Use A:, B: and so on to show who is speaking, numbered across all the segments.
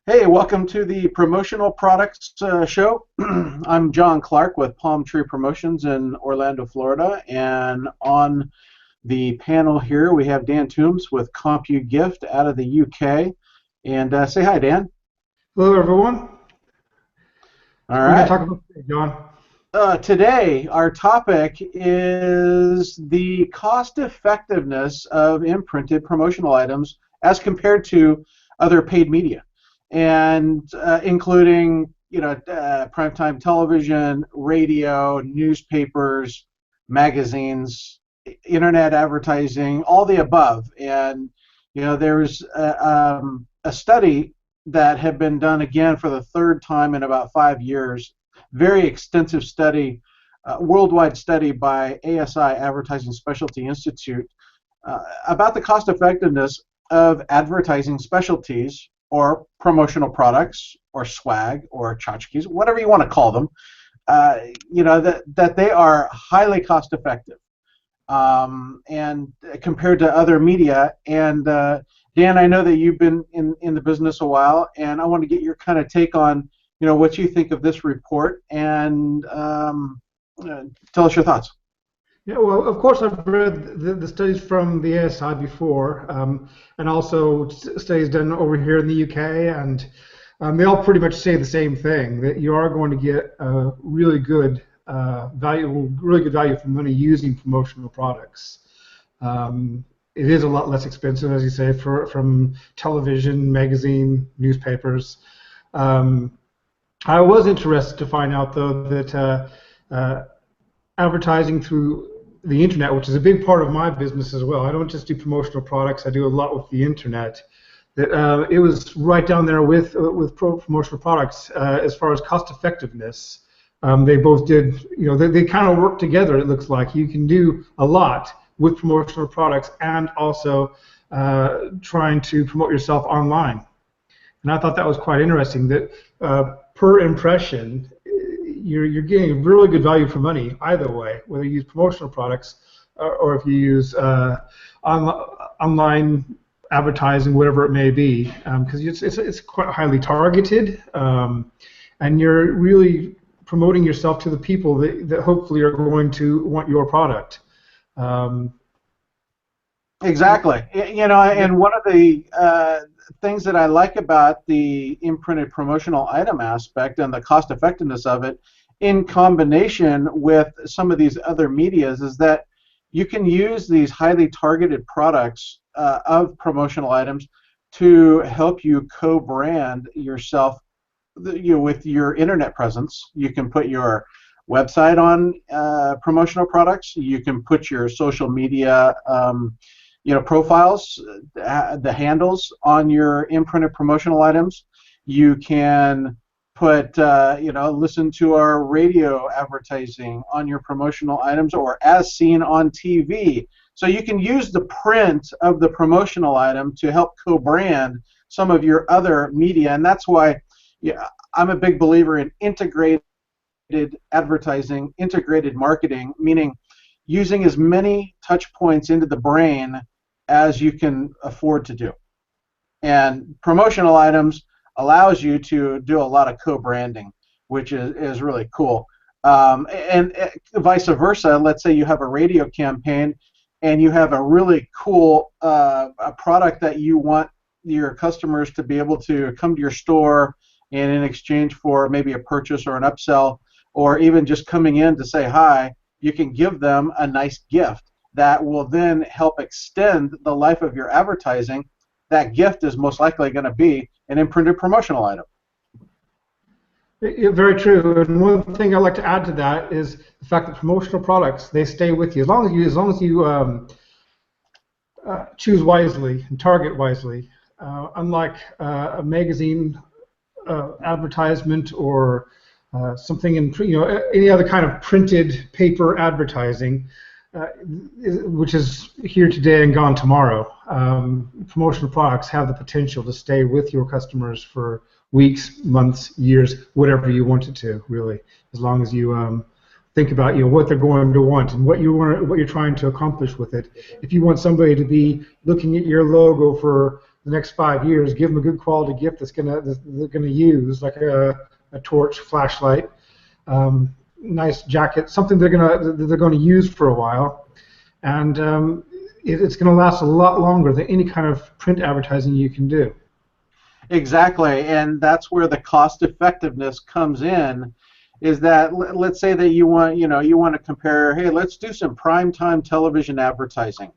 A: Hey, welcome to the Promotional Products Show. I'm John Clark with Palm Tree Promotions in Orlando, Florida, and on the panel here we have Dan Toombs with CompuGift out of the UK. And say hi, Dan.
B: Hello, everyone.
A: All
B: We're going to
A: right.
B: talk about today, John.
A: Today our topic is the cost effectiveness of imprinted promotional items as compared to other paid media, and including primetime television, radio, newspapers, magazines, internet advertising, all the above. And there's a study that had been done again for the third time in about 5 years, very extensive study, worldwide study by ASI, Advertising Specialty Institute, about the cost effectiveness of advertising specialties or promotional products or swag or tchotchkes, whatever you want to call them. That they are highly cost effective, and compared to other media. And Dan, I know that you've been in the business a while, and I want to get your kind of take on what you think of this report, and tell us your thoughts.
B: Yeah, well, of course, I've read the studies from the ASI before, and also studies done over here in the UK, and they all pretty much say the same thing, that you are going to get a really good value for money using promotional products. It is a lot less expensive, as you say, from television, magazine, newspapers. I was interested to find out, though, that advertising through the internet, which is a big part of my business as well. I don't just do promotional products. I do a lot with the internet. That it was right down there with promotional products as far as cost effectiveness. They both did, they kind of work together. It looks like you can do a lot with promotional products and also trying to promote yourself online. And I thought that was quite interesting. That per impression, you're getting really good value for money either way, whether you use promotional products or if you use online advertising, whatever it may be, because it's quite highly targeted, and you're really promoting yourself to the people that hopefully are going to want your product.
A: Exactly. And one of the things that I like about the imprinted promotional item aspect and the cost effectiveness of it, in combination with some of these other medias, is that you can use these highly targeted products of promotional items to help you co-brand yourself with your internet presence. You can put your website on promotional products. You can put your social media profiles, the handles on your imprinted promotional items. You can put, listen to our radio advertising on your promotional items, or as seen on TV. So you can use the print of the promotional item to help co-brand some of your other media, and that's why I'm a big believer in integrated advertising, integrated marketing, meaning using as many touch points into the brain as you can afford to do. And promotional items allows you to do a lot of co-branding, which is really cool. And vice versa, let's say you have a radio campaign and you have a really cool a product that you want your customers to be able to come to your store, and in exchange for maybe a purchase or an upsell, or even just coming in to say hi, you can give them a nice gift that will then help extend the life of your advertising. That gift is most likely going to be an imprinted promotional item.
B: Yeah, very true. And one thing I'd like to add to that is the fact that promotional products, they stay with you as long as you choose wisely and target wisely. Unlike a magazine advertisement or something in any other kind of printed paper advertising, which is here today and gone tomorrow. Promotional products have the potential to stay with your customers for weeks, months, years, whatever you want it to, really, as long as you think about what they're going to want and what you're trying to accomplish with it. If you want somebody to be looking at your logo for the next 5 years, give them a good quality gift they're gonna use, like a torch, flashlight, nice jacket, something they're gonna use for a while, and it's gonna last a lot longer than any kind of print advertising you can do.
A: Exactly, and that's where the cost effectiveness comes in. Is that let's say that you want to compare, hey, let's do some primetime television advertising,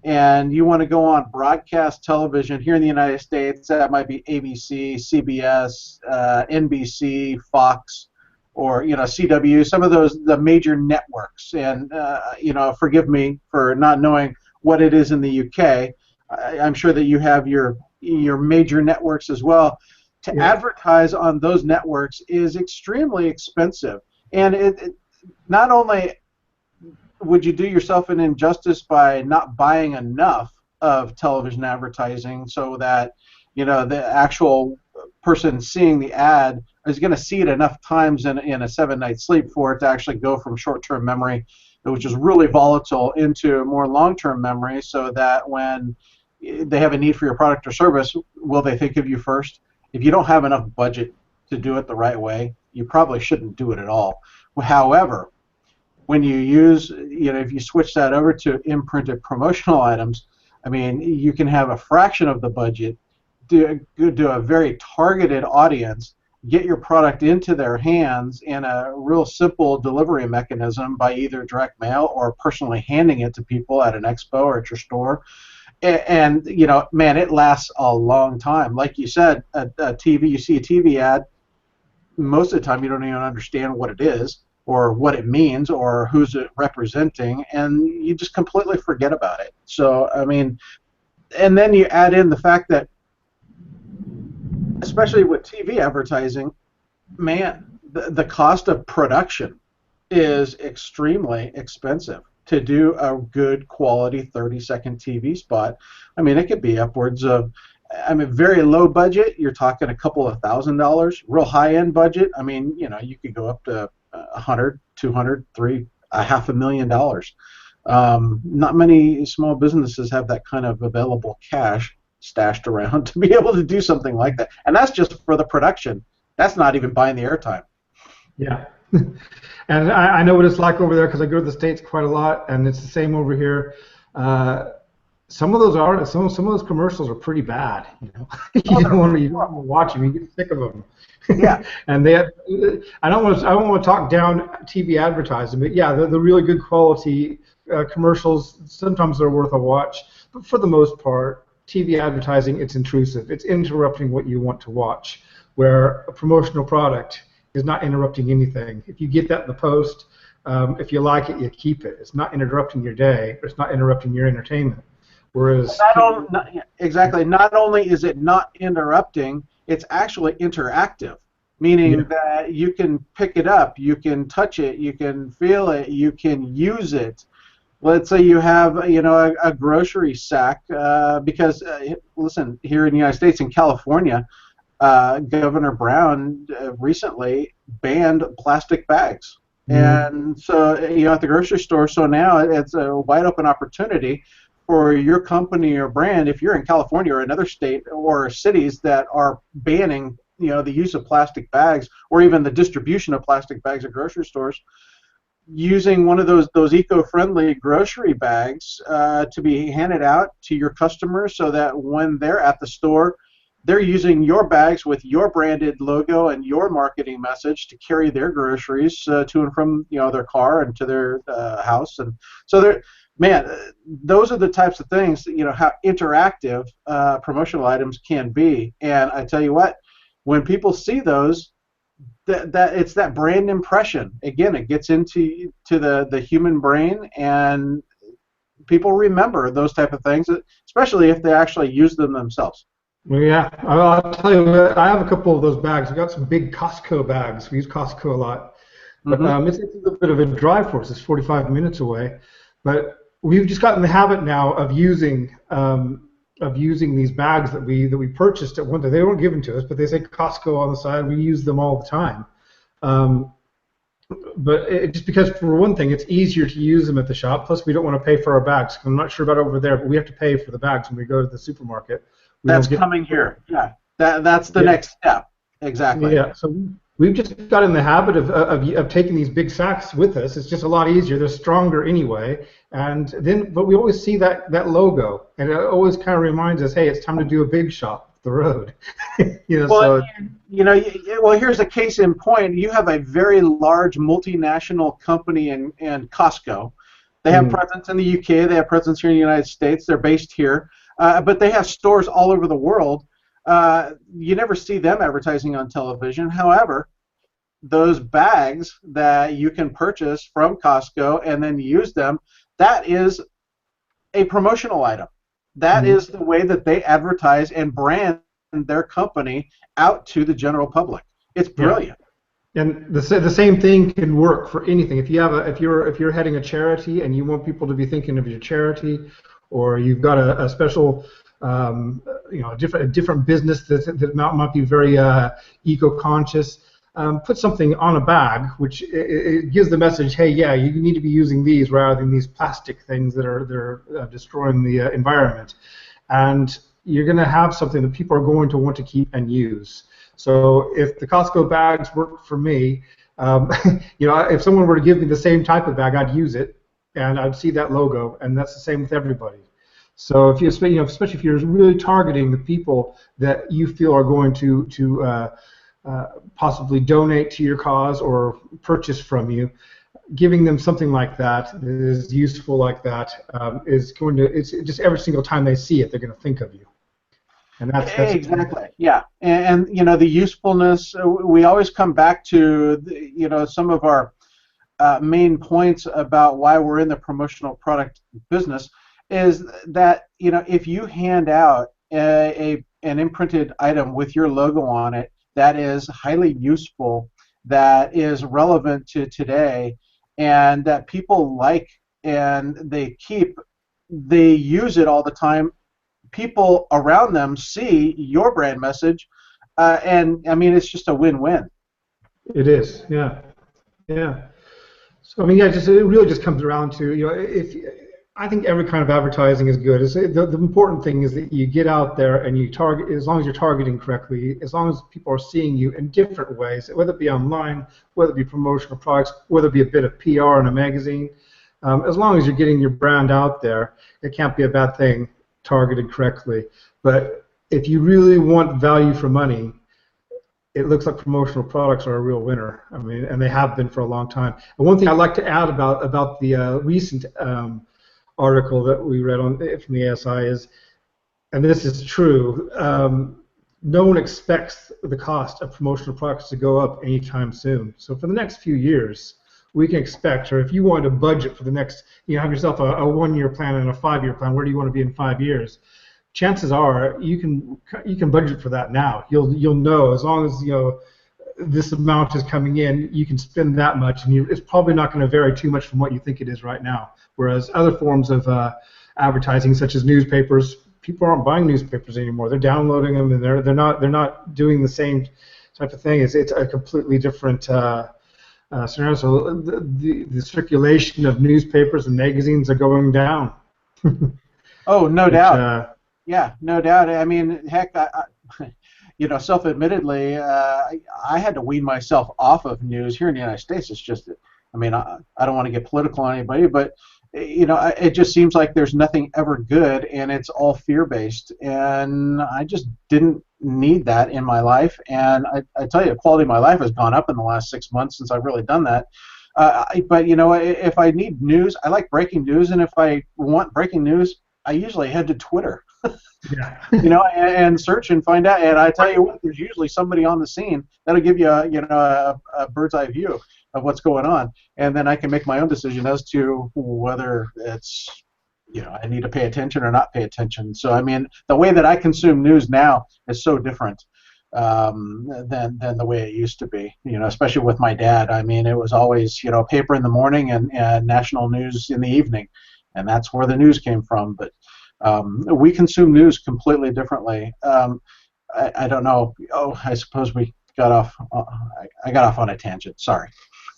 A: and you want to go on broadcast television here in the United States. That might be ABC, CBS, NBC, Fox, or CW. Some of those the major networks, and forgive me for not knowing what it is in the UK. I'm sure that you have your major networks as well. To
B: Yeah.
A: advertise on those networks is extremely expensive, and it not only would you do yourself an injustice by not buying enough of television advertising so that the actual person seeing the ad is going to see it enough times in a 7 night sleep for it to actually go from short-term memory, which is really volatile, into more long-term memory, so that when they have a need for your product or service, will they think of you first? If you don't have enough budget to do it the right way, you probably shouldn't do it at all. However, when you use, if you switch that over to imprinted promotional items, I mean, you can have a fraction of the budget, do a very targeted audience, get your product into their hands in a real simple delivery mechanism by either direct mail or personally handing it to people at an expo or at your store. And man, it lasts a long time. Like you said, a TV, you see a TV ad, most of the time you don't even understand what it is or what it means or who's it representing, and you just completely forget about it. So, I mean, and then you add in the fact that, especially with TV advertising, man, the cost of production is extremely expensive to do a good quality 30-second TV spot. I mean, it could be upwards of, I mean, very low budget, you're talking a couple of $1,000s. Real high-end budget, I mean, you could go up to 100, 200, three, $500,000. Not many small businesses have that kind of available cash stashed around to be able to do something like that. And that's just for the production. That's not even buying the airtime.
B: Yeah. And I know what it's like over there because I go to the States quite a lot, and it's the same over here. Some of those artists, some of those commercials are pretty bad. You don't want to watch them. You get sick of them.
A: Yeah.
B: And I don't want to talk down TV advertising, but yeah, the really good quality commercials, sometimes they're worth a watch. But for the most part, TV advertising, it's intrusive. It's interrupting what you want to watch, where a promotional product is not interrupting anything. If you get that in the post, if you like it, you keep it. It's not interrupting your day. It's not interrupting your entertainment. Whereas
A: exactly, not only is it not interrupting, it's actually interactive, meaning that you can pick it up, you can touch it, you can feel it, you can use it. Let's say you have a grocery sack, because listen, here in the United States, in California, Governor Brown recently banned plastic bags. And so, at the grocery store, so now it's a wide open opportunity for your company or brand, if you're in California or another state or cities that are banning, the use of plastic bags or even the distribution of plastic bags at grocery stores, using one of those eco-friendly grocery bags to be handed out to your customers, so that when they're at the store, they're using your bags with your branded logo and your marketing message to carry their groceries to and from their car and to their house. And so man, those are the types of things that, how interactive promotional items can be. And I tell you what, when people see those, that it's that brand impression. Again, it gets into the human brain, and people remember those type of things, especially if they actually use them themselves.
B: Well, yeah, I'll tell you what, I have a couple of those bags. I've got some big Costco bags. We use Costco a lot. But it's a little bit of a drive for us. It's 45 minutes away. But we've just gotten the habit now of using these bags that we purchased at one time. They weren't given to us, but they say Costco on the side. We use them all the time. But just because, for one thing, it's easier to use them at the shop. Plus, we don't want to pay for our bags. I'm not sure about over there, but we have to pay for the bags when we go to the supermarket. We
A: That's
B: don't get.
A: coming here. Yeah, that's the
B: Yeah,
A: next step. Exactly.
B: yeah. So we've just got in the habit of taking these big sacks with us. It's just a lot easier. They're stronger anyway. And then, but we always see that logo, and it always kind of reminds us, hey, it's time to do a big shop up the road.
A: Well,
B: So.
A: well, here's a case in point. You have a very large multinational company in Costco. They have
B: Mm,
A: presence in the UK. They have presence here in the United States. They're based here, but they have stores all over the world. You never see them advertising on television. However, those bags that you can purchase from Costco and then use them, that is a promotional item. That
B: mm,
A: is the way that they advertise and brand their company out to the general public. It's
B: yeah.
A: brilliant.
B: And the same thing can work for anything. If you have if you're heading a charity and you want people to be thinking of your charity, or you've got a special a different business that might be very eco-conscious, put something on a bag which it gives the message, hey, yeah, you need to be using these rather than these plastic things that are destroying the environment, and you're going to have something that people are going to want to keep and use. So if the Costco bags work for me, um, if someone were to give me the same type of bag, I'd use it, and I'd see that logo, and that's the same with everybody. So if especially if you're really targeting the people that you feel are going to possibly donate to your cause or purchase from you, giving them something like that is useful like that is going to it's just every single time they see it, they're going to think of you, and that's
A: Exactly. Yeah. And the usefulness. We always come back to some of our main points about why we're in the promotional product business is that if you hand out an imprinted item with your logo on it that is highly useful, that is relevant to today, and that people like and they use it all the time, people around them see your brand message, and I mean it's just a win-win.
B: it is, yeah, yeah. So I mean, yeah, just it really just comes around to if I think every kind of advertising is good. The important thing is that you get out there and you target, as long as you're targeting correctly, as long as people are seeing you in different ways, whether it be online, whether it be promotional products, whether it be a bit of PR in a magazine, as long as you're getting your brand out there, it can't be a bad thing targeted correctly. But if you really want value for money, it looks like promotional products are a real winner. I mean, and they have been for a long time. And one thing I'd like to add about the recent article that we read on from the ASI is, and this is true, no one expects the cost of promotional products to go up anytime soon. So for the next few years, we can expect, or if you want to budget for the next, have yourself a 1-year plan and a 5-year plan, where do you want to be in 5 years? Chances are you can budget for that now. You'll know, as long as this amount is coming in, you can spend that much, and it's probably not going to vary too much from what you think it is right now. Whereas other forms of advertising, such as newspapers, people aren't buying newspapers anymore. They're downloading them, and they're not doing the same type of thing. It's a completely different scenario. So the circulation of newspapers and magazines are going down.
A: Oh, no
B: Which
A: doubt. Yeah, no doubt. I mean, heck, self-admittedly, I had to wean myself off of news here in the United States. It's just, I mean, I don't want to get political on anybody, but it just seems like there's nothing ever good, and it's all fear-based, and I just didn't need that in my life. And I tell you, the quality of my life has gone up in the last 6 months since I've really done that. But if I need news, I like breaking news, and if I want breaking news, I usually head to Twitter,
B: yeah.
A: and search and find out. And I tell you what, there's usually somebody on the scene that'll give you a bird's eye view of what's going on, and then I can make my own decision as to whether it's I need to pay attention or not pay attention. So I mean, the way that I consume news now is so different than the way it used to be. Especially with my dad. I mean, it was always paper in the morning and national news in the evening, and that's where the news came from. But we consume news completely differently. I don't know. Oh, I suppose we got off. I got off on a tangent. Sorry.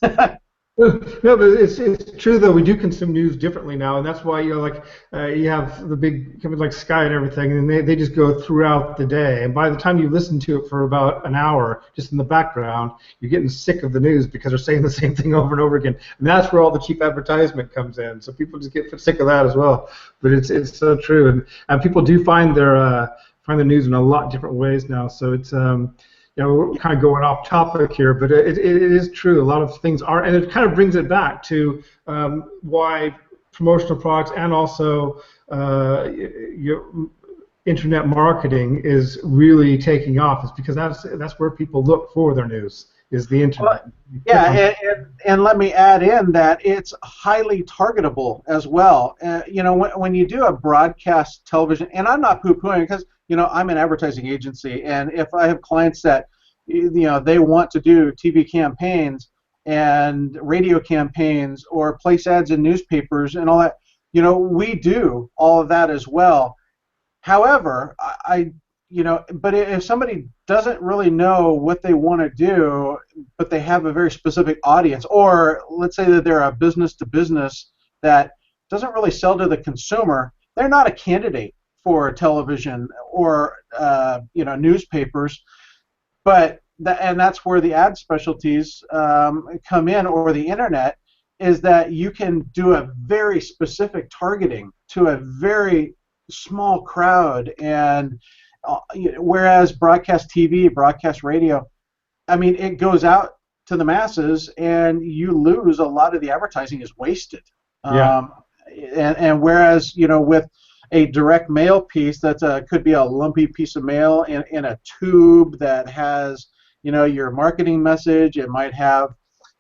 B: No, but it's true though. We do consume news differently now, and that's why like you have the big companies like Sky and everything, and they just go throughout the day. And by the time you listen to it for about an hour, just in the background, you're getting sick of the news because they're saying the same thing over and over again. And that's where all the cheap advertisement comes in. So people just get sick of that as well. But it's so true, and people do find the news in a lot different ways now. So it's we're kind of going off topic here, but it is true. A lot of things are, and it kind of brings it back to why promotional products and also your internet marketing is really taking off. Is because that's where people look for their news, is the internet.
A: Well, yeah, and let me add in that it's highly targetable as well. When you do a broadcast television, and I'm not poo-pooing because I'm an advertising agency, and if I have clients that they want to do TV campaigns and radio campaigns or place ads in newspapers and all that, we do all of that as well. However, but if somebody doesn't really know what they want to do, but they have a very specific audience, or let's say that they're a business to business that doesn't really sell to the consumer, they're not a candidate for television or newspapers. But and that's where the ad specialties come in, or the internet, is that you can do a very specific targeting to a very small crowd, and whereas broadcast TV, broadcast radio, I mean, it goes out to the masses, and you lose a lot of the advertising is wasted.
B: Yeah.
A: And whereas with a direct mail piece could be a lumpy piece of mail in a tube that has your marketing message. It might have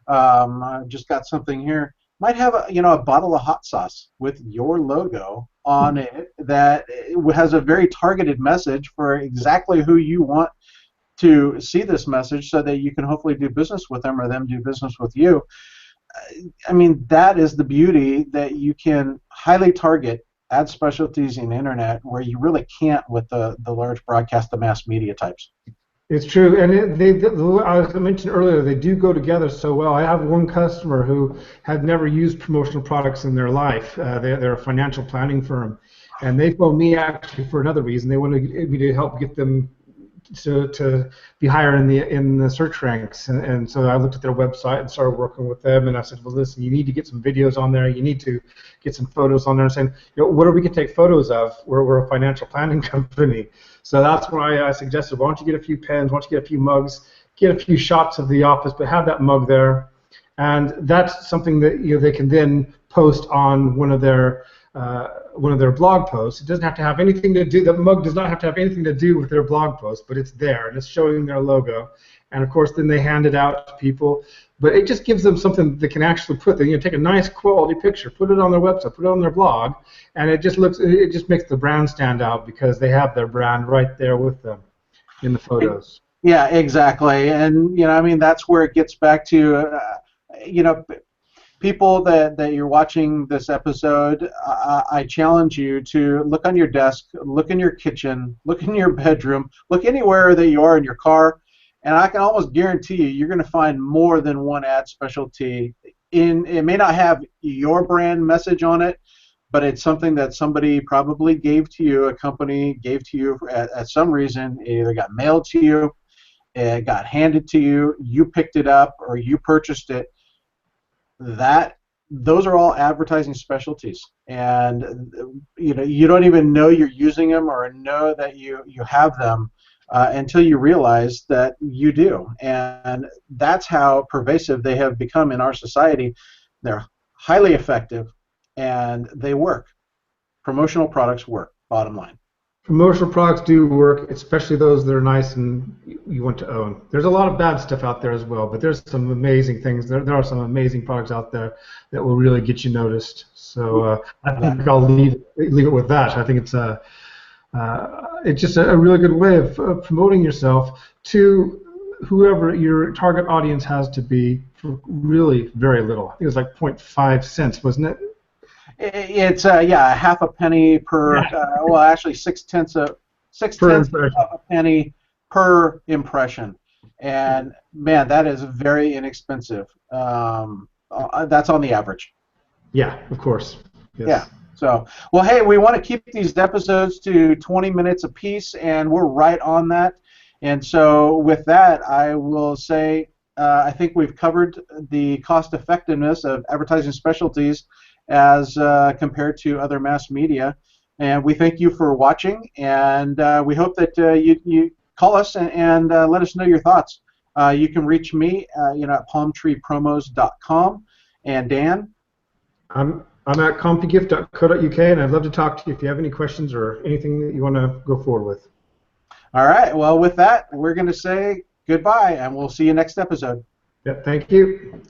A: I've just got something here. Might have a bottle of hot sauce with your logo on it that has a very targeted message for exactly who you want to see this message, so that you can hopefully do business with them or them do business with you. I mean, that is the beauty, that you can highly target ad specialties in internet where you really can't with the large broadcast, the mass media types.
B: It's true, and as I mentioned earlier, they do go together so well. I have one customer who had never used promotional products in their life. They're a financial planning firm, and they phoned me actually for another reason. They wanted me to help get them to be higher in the search ranks, and so I looked at their website and started working with them. And I said, well, listen, you need to get some videos on there. You need to get some photos on there. And saying, what are we going to take photos of? We're a financial planning company. So that's why I suggested, why don't you get a few pens, why don't you get a few mugs, get a few shots of the office, but have that mug there. And that's something that they can then post on one of their blog posts. It doesn't have to have anything to do. The mug does not have to have anything to do with their blog post, but it's there and it's showing their logo. And of course, then they hand it out to people. But it just gives them something they can actually put. Take a nice quality picture, put it on their website, put it on their blog, and it just makes the brand stand out because they have their brand right there with them in the photos.
A: Yeah, exactly. And I mean, that's where it gets back to people that you're watching this episode. I challenge you to look on your desk, look in your kitchen, look in your bedroom, look anywhere that you are in your car, and I can almost guarantee you're going to find more than one ad specialty. It may not have your brand message on it, but it's something that somebody probably gave to you, a company gave to you at some reason. It either got mailed to you, it got handed to you, you picked it up, or you purchased it. Those are all advertising specialties, and you don't even know you're using them or know that you have them until you realize that you do. And that's how pervasive they have become in our society. They're highly effective, and they work. Promotional products work, bottom line.
B: Promotional products do work, especially those that are nice and you want to own. There's a lot of bad stuff out there as well, but there's some amazing things. There are some amazing products out there that will really get you noticed. So I think I'll leave it with that. I think it's just a really good way of promoting yourself to whoever your target audience has to be for really very little. I think it was like 0.5 cents, wasn't it?
A: It's half a penny per. Well, actually, six tenths of a penny per impression. and man, that is very inexpensive. That's on the average.
B: Yeah, of course.
A: Yeah.
B: Yes.
A: So, well, hey, we want to keep these episodes to 20 minutes apiece, and we're right on that. And so, with that, I will say I think we've covered the cost effectiveness of advertising specialties as compared to other mass media. And we thank you for watching, and we hope that you call us and let us know your thoughts. You can reach me, at palmtreepromos.com, and Dan.
B: I'm at compygift.co.uk, and I'd love to talk to you if you have any questions or anything that you want to go forward with.
A: All right. Well, with that, we're going to say goodbye, and we'll see you next episode.
B: Yeah, thank you.